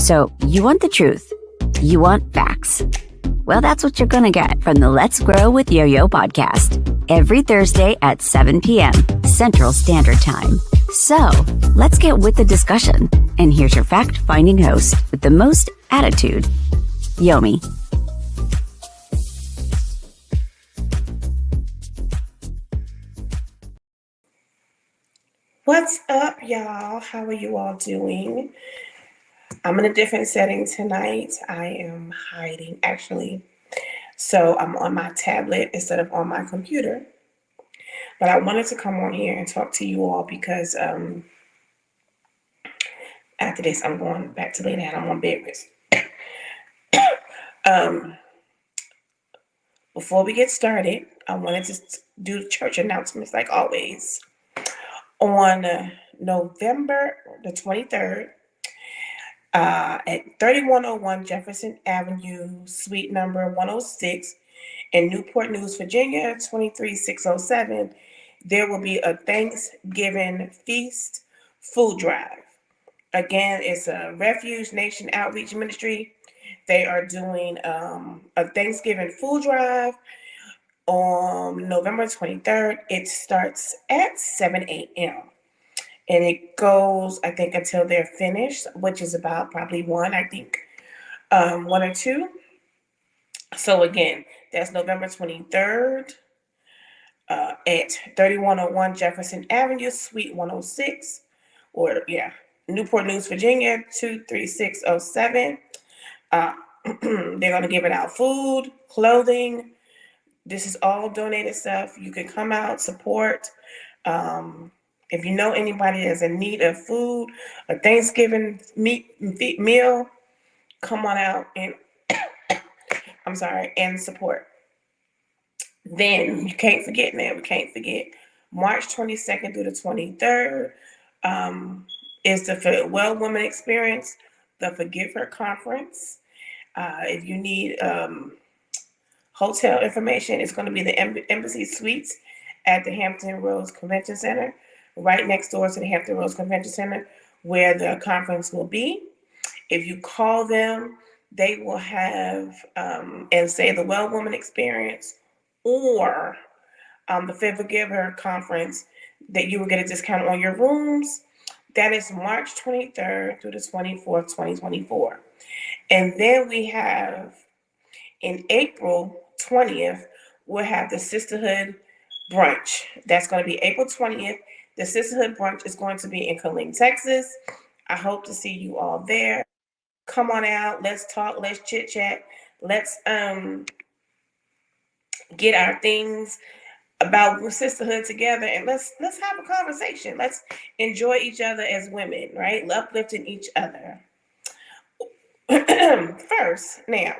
So, you want the truth. You want facts. Well, that's what you're going to get from the Let's Grow with Yo-Yo podcast every Thursday at 7 p.m. Central Standard Time. So, let's get with the discussion. And here's your fact-finding host with the most attitude, Yomi. What's up, y'all? How are you all doing? I'm in a different setting tonight. I am hiding, actually. So I'm on my tablet instead of on my computer. But I wanted to come on here and talk to you all because after this, I'm going back to lay down. I'm on bed rest. Before we get started, I wanted to do the church announcements like always. On November the 23rd, at 3101 Jefferson Avenue, suite number 106 in Newport News, Virginia, 23607, there will be a Thanksgiving feast food drive. Again, it's a Refuge Nation Outreach Ministry. They are doing a Thanksgiving food drive on November 23rd. It starts at 7 a.m. And it goes, I think, until they're finished, which is about probably 1 or 2. So again, that's November 23rd at 3101 Jefferson Avenue, Suite 106, Newport News, Virginia, 23607. They're going to give it out food, clothing. This is all donated stuff. You can come out, support. If you know anybody that's in need of food, a Thanksgiving meal, come on out and and support. Then we can't forget March 22nd through the 23rd is the Well Woman Experience, the Forgive Her Conference. If you need hotel information, it's going to be the Embassy Suites at the Hampton Roads Convention Center, right next door to the Hampton Roads Convention Center, where the conference will be. If you call them, they will have and say the Well Woman Experience or the Forgive Her Conference, that you will get a discount on your rooms. That is March 23rd through the 24th, 2024. And then we have in April 20th, we'll have the Sisterhood Brunch. That's going to be April 20th. The Sisterhood Brunch is going to be in Killeen, Texas. I hope to see you all there. Come on out. Let's talk. Let's chit chat. Let's get our things about sisterhood together, and let's have a conversation. Let's enjoy each other as women, right? Uplifting each other. First, now.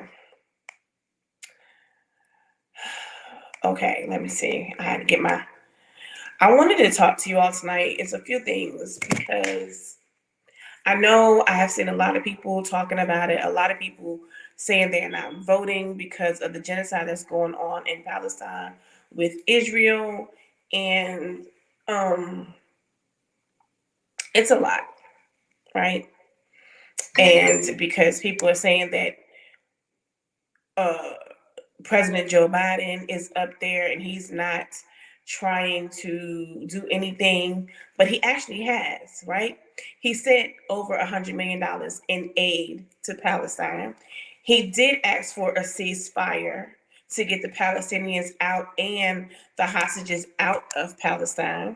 Okay, let me see. I wanted to talk to you all tonight. It's a few things because I know I have seen a lot of people talking about it. A lot of people saying they're not voting because of the genocide that's going on in Palestine with Israel. And it's a lot, right? And because people are saying that President Joe Biden is up there and he's not trying to do anything, but he actually has, right? He sent over $100 million in aid to Palestine. He did ask for a ceasefire to get the Palestinians out and the hostages out of Palestine.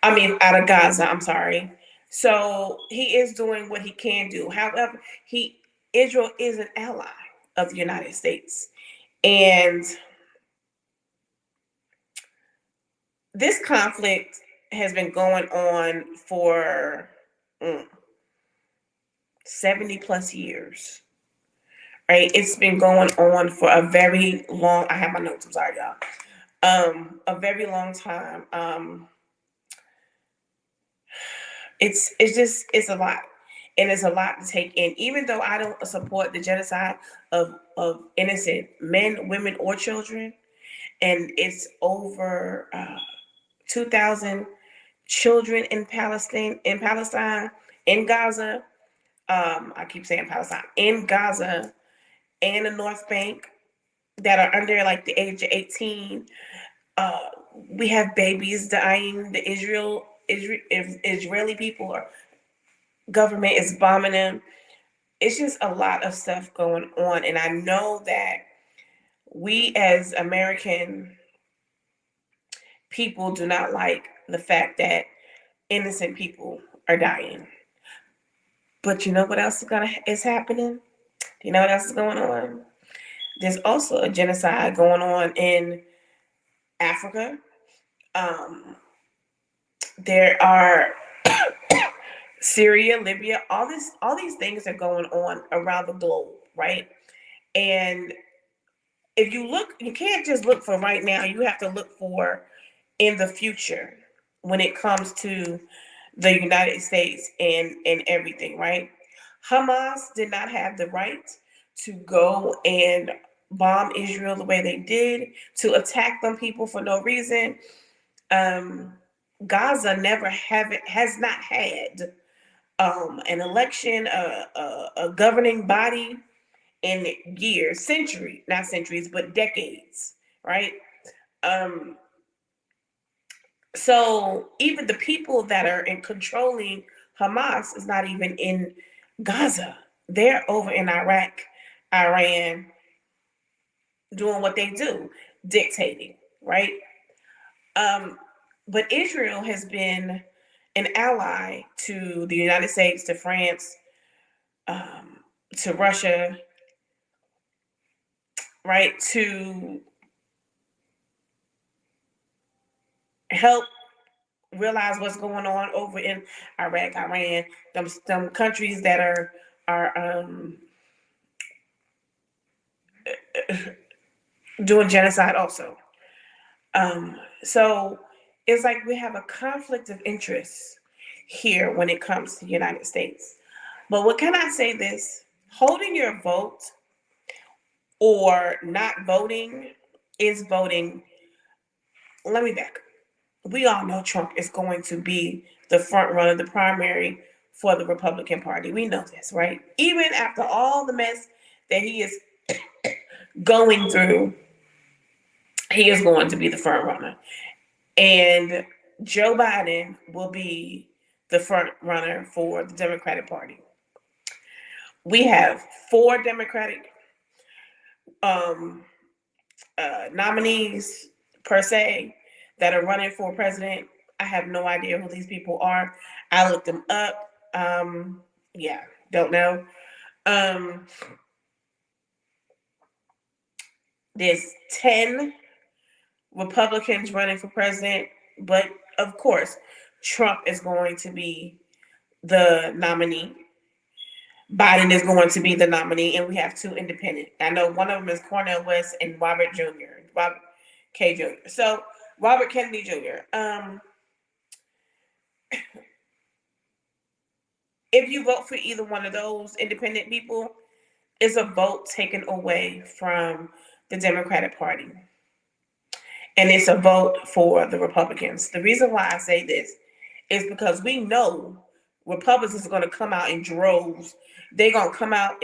Out of Gaza, I'm sorry. So he is doing what he can do. However, Israel is an ally of the United States. And this conflict has been going on for 70 plus years, right? It's been going on for a very long, I have my notes, I'm sorry, y'all. A very long time. It's a lot. And it's a lot to take in. Even though I don't support the genocide of innocent men, women, or children, and it's over 2,000 children in Palestine, in Gaza. I keep saying Palestine, in Gaza and the North Bank that are under like the age of 18. Uh, we have babies dying. The Israeli people or government is bombing them. It's just a lot of stuff going on, and I know that we as American people do not like the fact that innocent people are dying. But you know what else is happening? You know what else is going on? There's also a genocide going on in Africa. Um, there are Syria, Libya, all these things are going on around the globe, right? And if you look, you can't just look for right now, you have to look for in the future when it comes to the United States and everything, right? Hamas did not have the right to go and bomb Israel the way they did, to attack them people for no reason. Gaza never has not had an election, a governing body in years, not centuries, but decades, right? Um, so even the people that are in controlling Hamas is not even in Gaza. They're over in Iraq, Iran, doing what they do, dictating, right? Um, but Israel has been an ally to the United States, to France, um, to Russia, right? To help realize what's going on over in Iraq, Iran, them countries that are doing genocide also. So it's like we have a conflict of interest here when it comes to the United States. But what can I say this? Holding your vote or not voting is voting. Let me back. We all know Trump is going to be the front runner, the primary for the Republican Party. We know this, right? Even after all the mess that he is going through, he is going to be the front runner. And Joe Biden will be the front runner for the Democratic Party. We have 4 Democratic nominees per se that are running for president. I have no idea who these people are. I looked them up. Yeah, don't know. There's 10 Republicans running for president, but of course, Trump is going to be the nominee. Biden is going to be the nominee, and we have 2 independent. I know one of them is Cornel West and Robert K. Jr. So Robert Kennedy Jr. If you vote for either one of those independent people, it's a vote taken away from the Democratic Party. And it's a vote for the Republicans. The reason why I say this is because we know Republicans are going to come out in droves. They're going to come out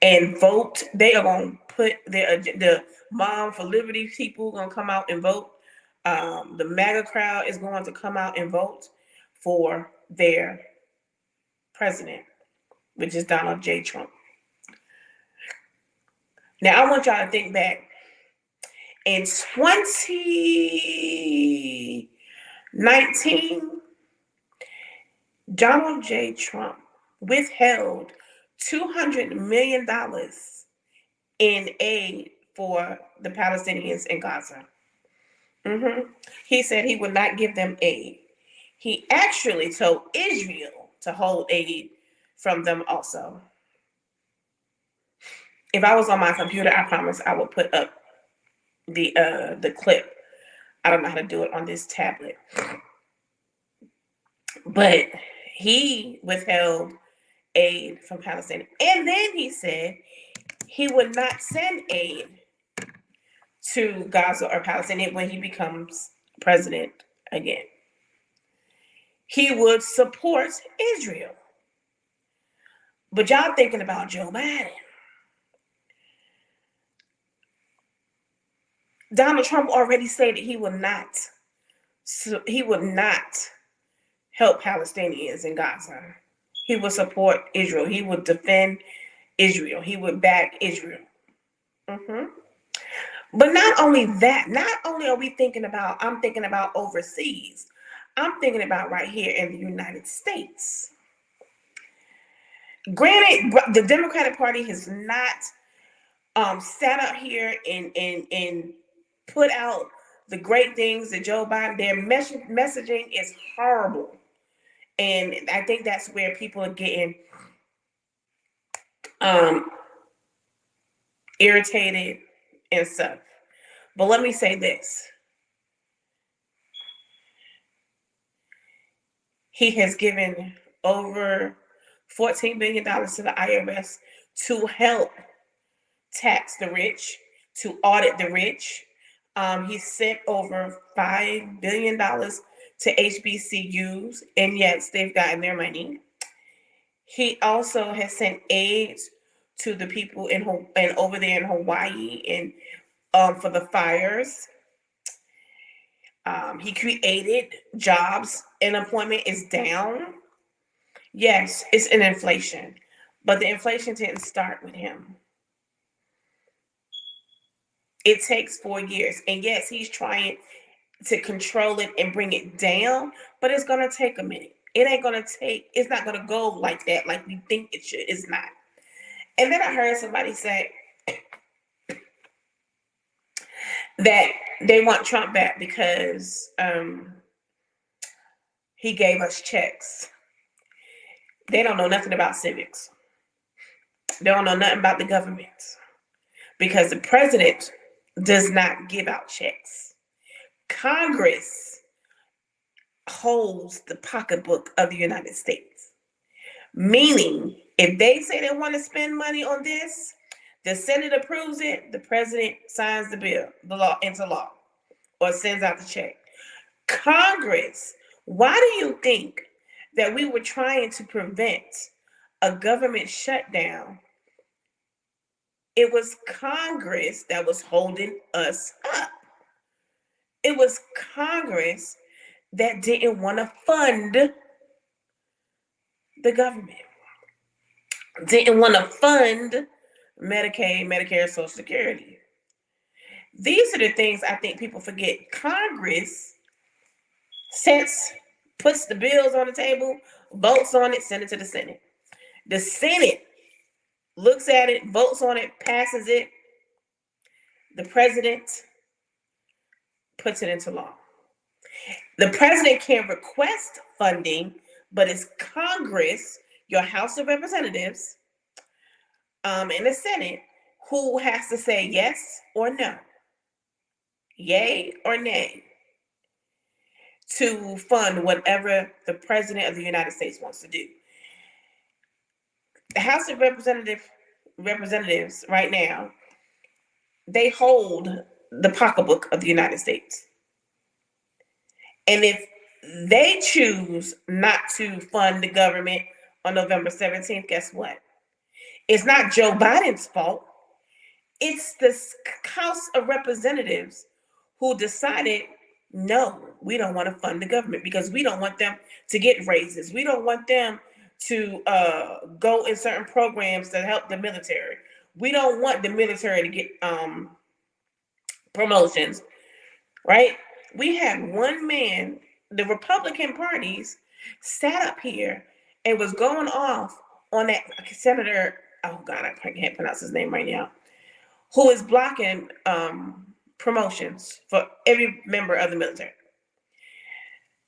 and vote. They are going to put the Mom for Liberty people going to come out and vote. The MAGA crowd is going to come out and vote for their president, which is Donald J. Trump. Now, I want y'all to think back. In 2019, Donald J. Trump withheld $200 million in aid for the Palestinians in Gaza. He said he would not give them aid. He actually told Israel to hold aid from them also. If I was on my computer, I promise I would put up the clip. I don't know how to do it on this tablet. But he withheld aid from Palestine. And then he said he would not send aid to Gaza or Palestine when he becomes president again. he would support Israel. But y'all thinking about Joe Biden. Donald Trump already said that he would not help Palestinians in Gaza. He would support Israel. He would defend Israel. He would back Israel. But not only that, not only are we thinking about, I'm thinking about overseas, I'm thinking about right here in the United States. Granted, the Democratic Party has not sat up here and put out the great things that Joe Biden, their messaging is horrible. And I think that's where people are getting irritated and stuff. But let me say this. He has given over $14 billion to the IRS to help tax the rich, to audit the rich. He sent over $5 billion to HBCUs, and yes, they've gotten their money. He also has sent aid to the people and over there in Hawaii and for the fires. He created jobs. Unemployment is down. Yes, it's an inflation, but the inflation didn't start with him. It takes 4 years. And yes, he's trying to control it and bring it down, but it's going to take a minute. It's not going to go like that, like we think it should. It's not. And then I heard somebody say that they want Trump back because he gave us checks. They don't know nothing about civics. They don't know nothing about the government because the president does not give out checks. Congress holds the pocketbook of the United States. Meaning, if they say they want to spend money on this, the Senate approves it, the president signs the law into law, or sends out the check. Congress, why do you think that we were trying to prevent a government shutdown? It was Congress that was holding us up. It was Congress that didn't want to fund the government, didn't want to fund Medicaid, Medicare, Social Security. These are the things I think people forget. Congress puts the bills on the table, votes on it, sends it to the Senate. The Senate looks at it, votes on it, passes it. The president puts it into law. The president can request funding, but it's Congress, your House of Representatives, and the Senate who has to say yes or no, yay or nay, to fund whatever the president of the United States wants to do. The House of Representatives right now, they hold the pocketbook of the United States. And if they choose not to fund the government on November 17th, guess what? It's not Joe Biden's fault. It's the House of Representatives who decided, no, we don't want to fund the government because we don't want them to get raises. We don't want them to go in certain programs that help the military. We don't want the military to get promotions, right? We had one man, the Republican parties sat up here and was going off on that senator, oh God, I can't pronounce his name right now, who is blocking promotions for every member of the military.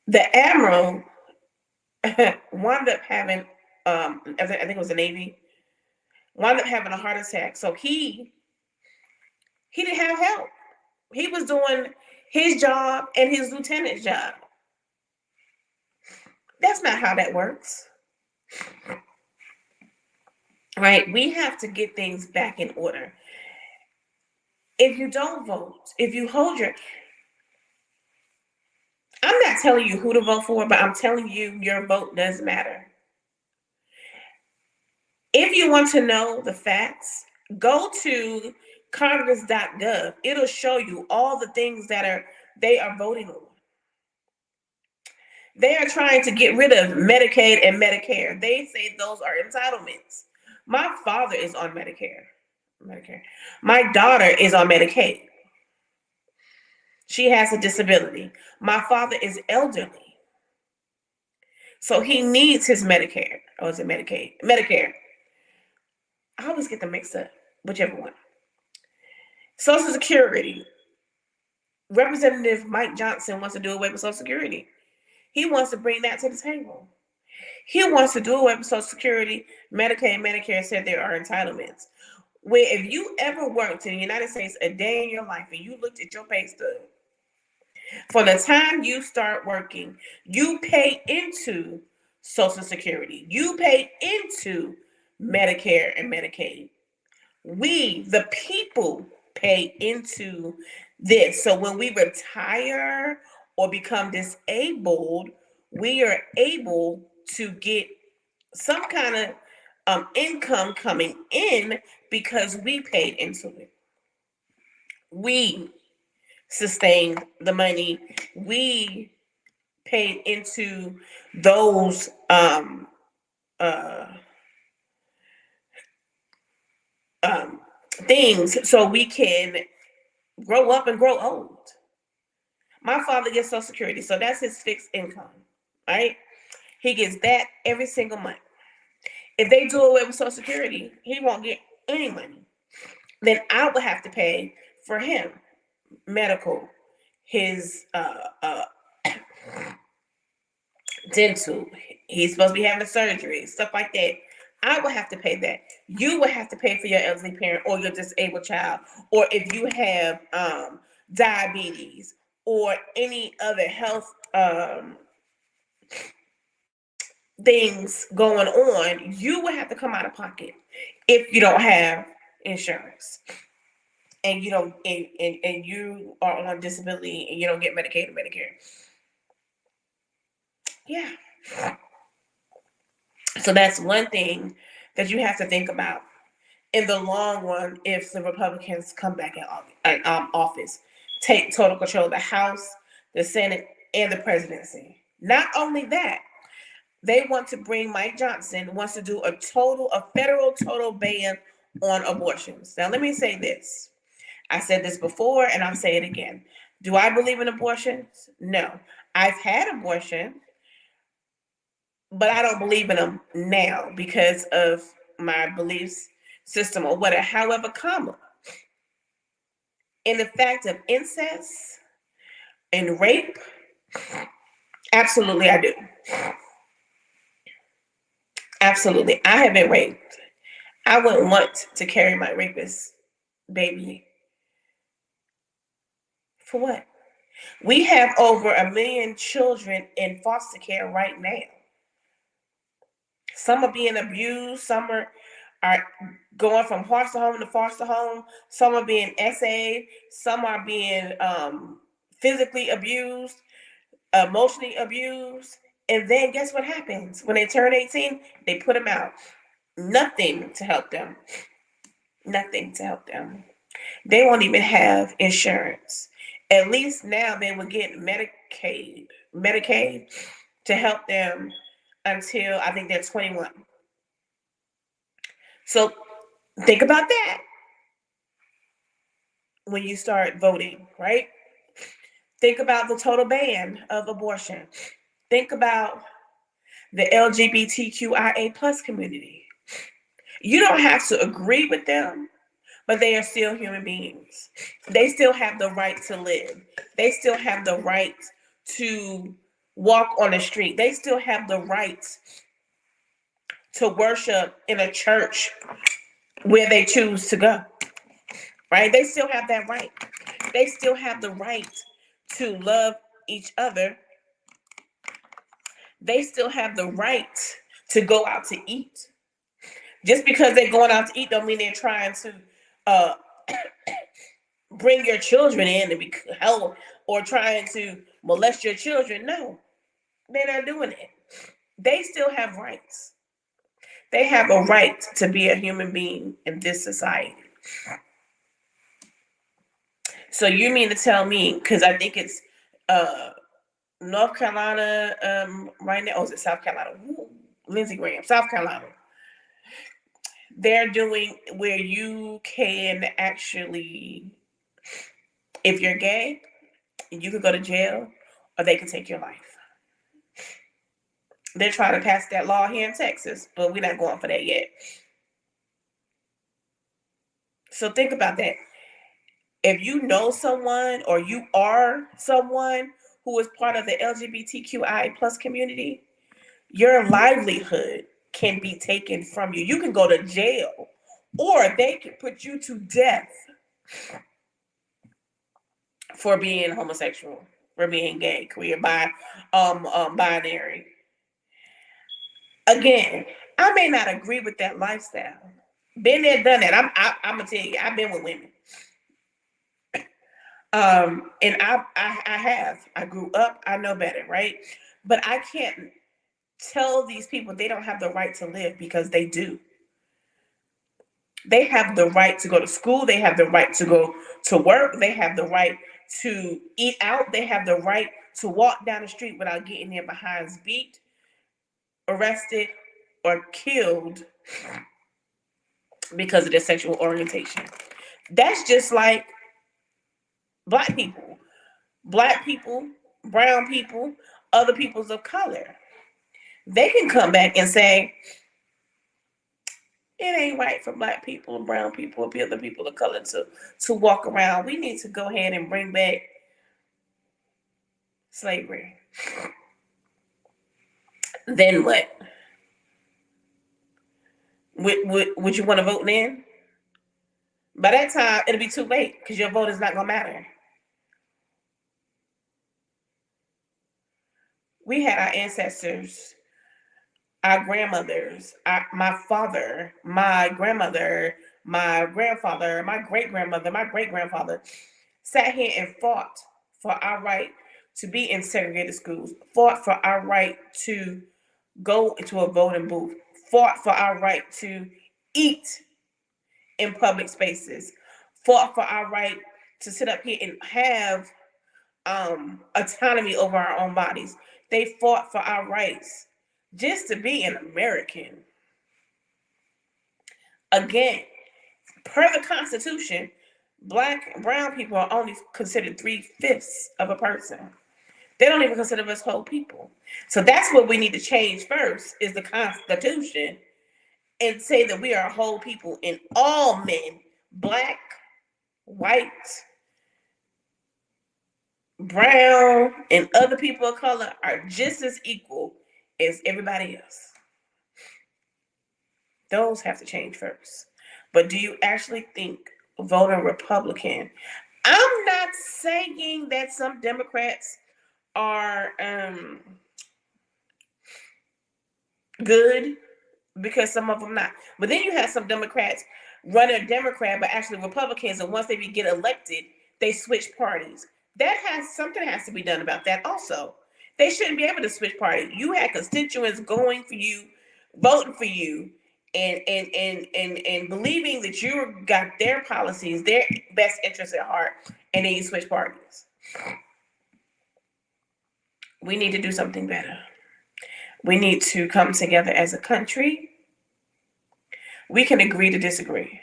The admiral wound up having, I think it was the Navy, wound up having a heart attack. So he didn't have help. He was doing his job and his lieutenant's job. That's not how that works. Right? We have to get things back in order. If you don't vote, if you hold I'm not telling you who to vote for, but I'm telling you your vote does matter. If you want to know the facts, go to congress.gov. It'll show you all the things that they are voting on. They are trying to get rid of Medicaid and Medicare. They say those are entitlements. My father is on Medicare. My daughter is on Medicaid. She has a disability. My father is elderly. So he needs his Medicare. Or is it Medicaid? Medicare. I always get them mixed up, whichever one. Social Security. Representative Mike Johnson wants to do away with Social Security. He wants to bring that to the table. He wants to do away with Social Security, Medicaid, Medicare, said there are entitlements. Where if you ever worked in the United States a day in your life and you looked at your pay stub, from the time you start working, you pay into Social Security. You pay into Medicare and Medicaid. We, the people, pay into this. So when we retire or become disabled, we are able to get some kind of income coming in because we paid into it. We sustained the money. We paid into those things so we can grow up and grow old. My father gets Social Security, so that's his fixed income, right? He gets that every single month. If they do away with Social Security, he won't get any money. Then I would have to pay for him medical, his dental. He's supposed to be having a surgery, stuff like that. I would have to pay that. You would have to pay for your elderly parent or your disabled child, or if you have diabetes or any other health things going on, you would have to come out of pocket if you don't have insurance and you don't and you are on disability and you don't get Medicaid or Medicare. Yeah. So that's one thing that you have to think about in the long run if the Republicans come back in office, take total control of the House, the Senate, and the presidency. Not only that, they want to bring Mike Johnson wants to do a federal total ban on abortions. Now, let me say this. I said this before, and I'll say it again. Do I believe in abortions? No. I've had abortion, but I don't believe in them now because of my beliefs system or whatever. However, comma, in the fact of incest and rape, absolutely I do. Absolutely. I have been raped. I wouldn't want to carry my rapist baby. For what? We have over 1 million children in foster care right now. Some are being abused. Some are going from foster home to foster home. Some are being SA'd. Some are being physically abused, emotionally abused. And then guess what happens? When they turn 18, they put them out. Nothing to help them. Nothing to help them. They won't even have insurance. At least now they will get Medicaid to help them until I think they're 21. So think about that when you start voting, right? Think about the total ban of abortion. Think about the LGBTQIA plus community. You don't have to agree with them, but they are still human beings. They still have the right to live. They still have the right to walk on the street. They still have the right to worship in a church where they choose to go, right? They still have that right. They still have the right to love each other. They still have the right to go out to eat. Just because they're going out to eat don't mean they're trying to bring your children in and be held or trying to molest your children. No, they're not doing it. They still have rights. They have a right to be a human being in this society. So you mean to tell me, because I think it's North Carolina right now, or is it South Carolina? Ooh, Lindsey Graham, South Carolina. They're doing where you can actually, if you're gay, you could go to jail or they can take your life. They're trying to pass that law here in Texas, but we're not going for that yet. So think about that. If you know someone or you are someone who is part of the LGBTQI plus community, your livelihood can be taken from you. You can go to jail or they can put you to death for being homosexual, for being gay, queer, binary. Again, I may not agree with that lifestyle. Been there, done that. I'm gonna tell you, I've been with women. And I grew up, I know better, right? But I can't tell these people they don't have the right to live, because they do. They have the right to go to school, they have the right to go to work, they have the right to eat out, they have the right to walk down the street without getting their behinds beat, arrested, or killed because of their sexual orientation. That's just like black people, brown people, other peoples of color. They can come back and say, it ain't right for black people and brown people and other people of color to walk around. We need to go ahead and bring back slavery. Then what? Would you want to vote then? By that time, it'll be too late because your vote is not going to matter. We had our ancestors, our grandmothers, my father, my grandmother, my grandfather, my great-grandmother, my great-grandfather sat here and fought for our right to be in segregated schools, fought for our right to go into a voting booth, fought for our right to eat in public spaces, fought for our right to sit up here and have autonomy over our own bodies. They fought for our rights just to be an American. Again, per the Constitution, black and brown people are only considered 3/5 of a person. They don't even consider us whole people. So that's what we need to change first, is the Constitution, and say that we are whole people, and all men, black, white, brown, and other people of color are just as equal as everybody else. Those have to change first. But do you actually think voting Republican? I'm not saying that some Democrats are good, because some of them not. But then you have some Democrats running a Democrat, but actually Republicans, and once they get elected, they switch parties. Something has to be done about that also. They shouldn't be able to switch parties. You had constituents going for you, voting for you, and believing that you got their policies, their best interests at heart, and then you switch parties. We need to do something better. We need to come together as a country. We can agree to disagree.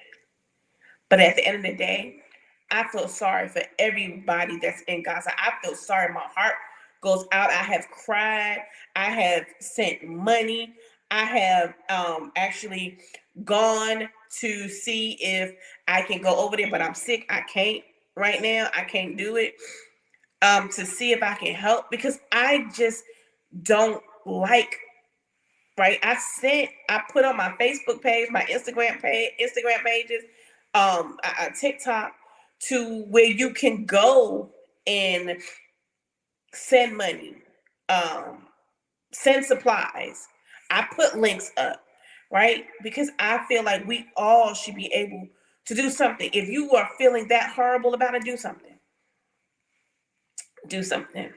But at the end of the day, I feel sorry for everybody that's in Gaza. I feel sorry. My heart goes out. I have cried. I have sent money. I have actually gone to see if I can go over there, but I'm sick. I can't right now. I can't do it. To see if I can help, because I just don't like, right? I put on my Facebook page, my Instagram pages, TikTok, to where you can go and send money, send supplies. I put links up, right? Because I feel like we all should be able to do something. If you are feeling that horrible about it, do something. Do something.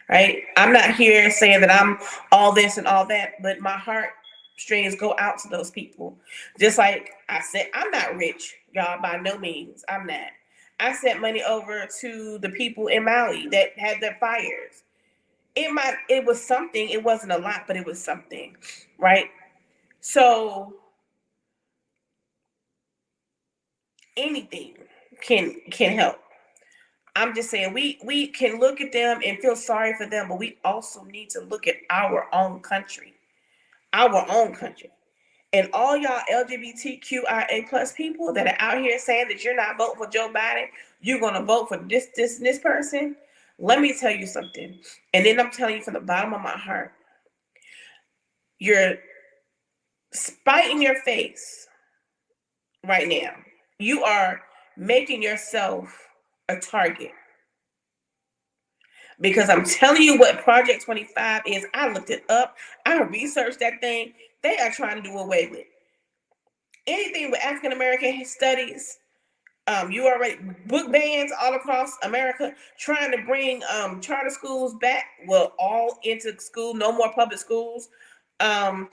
right? I'm not here saying that I'm all this and all that, but my heart strings go out to those people. Just like I said, I'm not rich, y'all, by no means. I'm not. I sent money over to the people in Maui that had their fires. It was something. It wasn't a lot, but it was something, right? So anything can help. I'm just saying we can look at them and feel sorry for them, but we also need to look at our own country. Our own country. And all y'all LGBTQIA plus people that are out here saying that you're not voting for Joe Biden, you're gonna vote for this person. Let me tell you something. And then I'm telling you from the bottom of my heart, you're spiting your face right now. You are making yourself a target. Because I'm telling you what Project 25 is. I looked it up. I researched that thing. They are trying to do away with anything with African American studies. You already book bans all across America, trying to bring charter schools back. Well, all into school, no more public schools. Because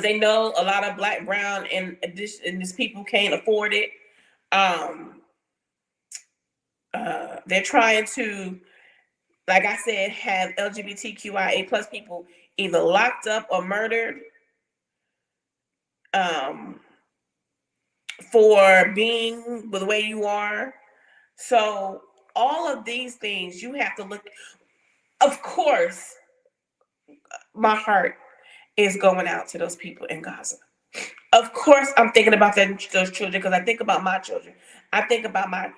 they know a lot of black, brown, and indigenous people can't afford it. They're trying to, like I said, have LGBTQIA plus people either locked up or murdered for being the way you are. So all of these things you have to look. Of course, my heart is going out to those people in Gaza. Of course, I'm thinking about those children because I think about my children. I think about my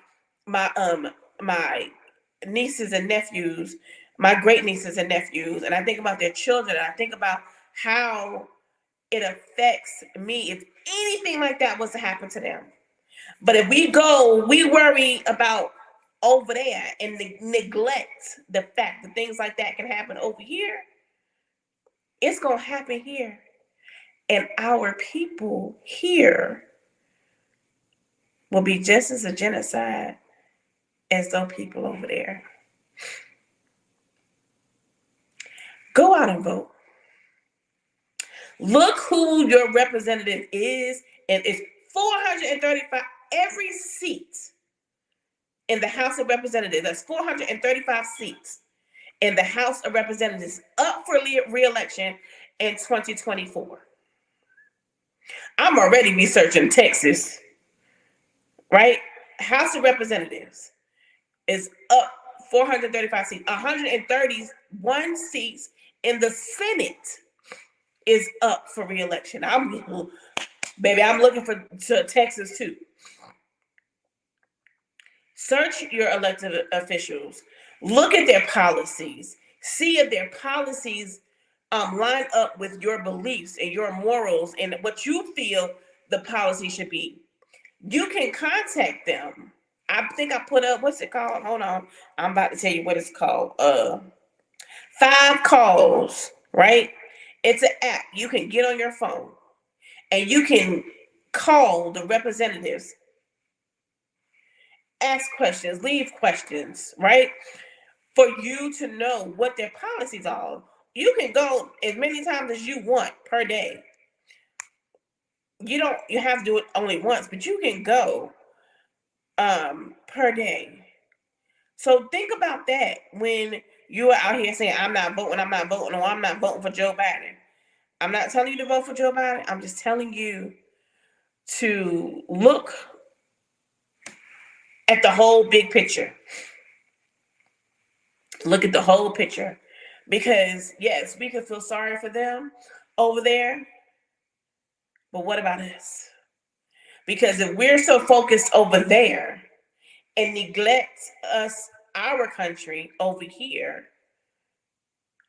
nieces and nephews, my great nieces and nephews, and I think about their children. And I think about how it affects me if anything like that was to happen to them. But if we worry about over there and neglect the fact that things like that can happen over here, it's gonna happen here. And our people here will be just as a genocide as those people over there. Go out and vote. Look who your representative is, and it's 435 every seat in the House of Representatives. That's 435 seats in the House of Representatives up for re-election in 2024. I'm already researching Texas, right? House of Representatives is up 435 seats. 131 seats in the Senate is up for re-election. I'm looking for Texas too. Search your elected officials. Look at their policies. See if their policies line up with your beliefs and your morals and what you feel the policy should be. You can contact them. I think I put up, what's it called? Hold on. I'm about to tell you what it's called. 5 calls, right? It's an app you can get on your phone and you can call the representatives, ask questions, leave questions, right? For you to know what their policies are. You can go as many times as you want per day. You have to do it only once, but you can go per day. So think about that when you are out here saying, I'm not voting, or I'm not voting for Joe Biden. I'm not telling you to vote for Joe Biden. I'm just telling you to look at the whole big picture. Look at the whole picture. Because, yes, we could feel sorry for them over there. But what about us? Because if we're so focused over there and neglect our country over here,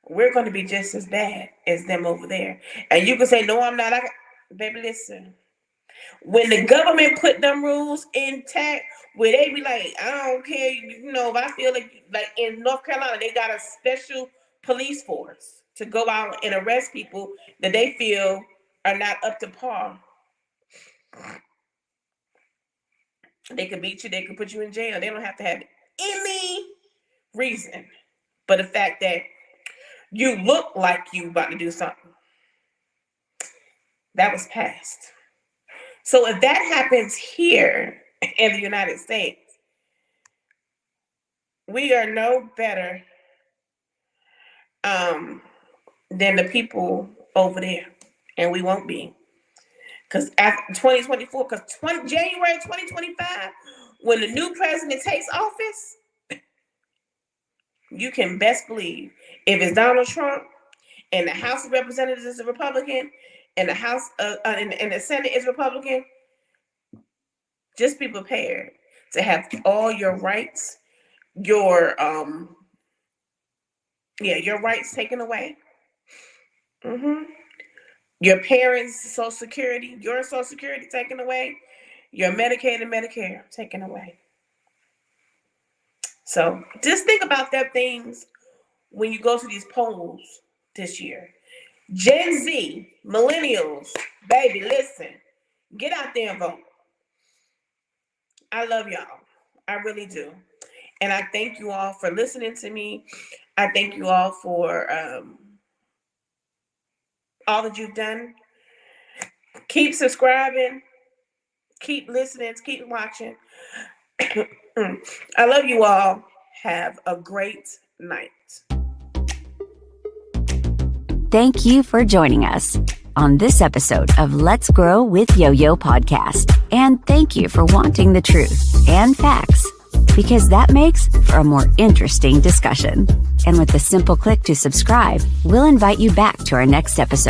we're going to be just as bad as them over there. And you can say, no, I'm not. Baby, listen. When the government put them rules intact, where they be like, I don't care, if I feel like in North Carolina, they got a special police force to go out and arrest people that they feel are not up to par. They could beat you, they could put you in jail. They don't have to have any reason, but the fact that you look like you about to do something. That was passed. So if that happens here in the United States, we are no better than the people over there, and we won't be. Because after 2024, January 2025, when the new president takes office, you can best believe if it's Donald Trump and the House of Representatives is a Republican and the House and the Senate is Republican, just be prepared to have all your rights, your rights taken away. Your parents' Social Security, your Social Security taken away, your Medicaid and Medicare taken away. So just think about that things when you go to these polls this year. Gen Z, millennials, baby, listen, get out there and vote. I love y'all. I really do. And I thank you all for listening to me. I thank you all for all that you've done. Keep subscribing. Keep listening. Keep watching. I love you all. Have a great night. Thank you for joining us on this episode of Let's Grow with Yo-Yo podcast. And thank you for wanting the truth and facts, because that makes for a more interesting discussion. And with a simple click to subscribe, we'll invite you back to our next episode.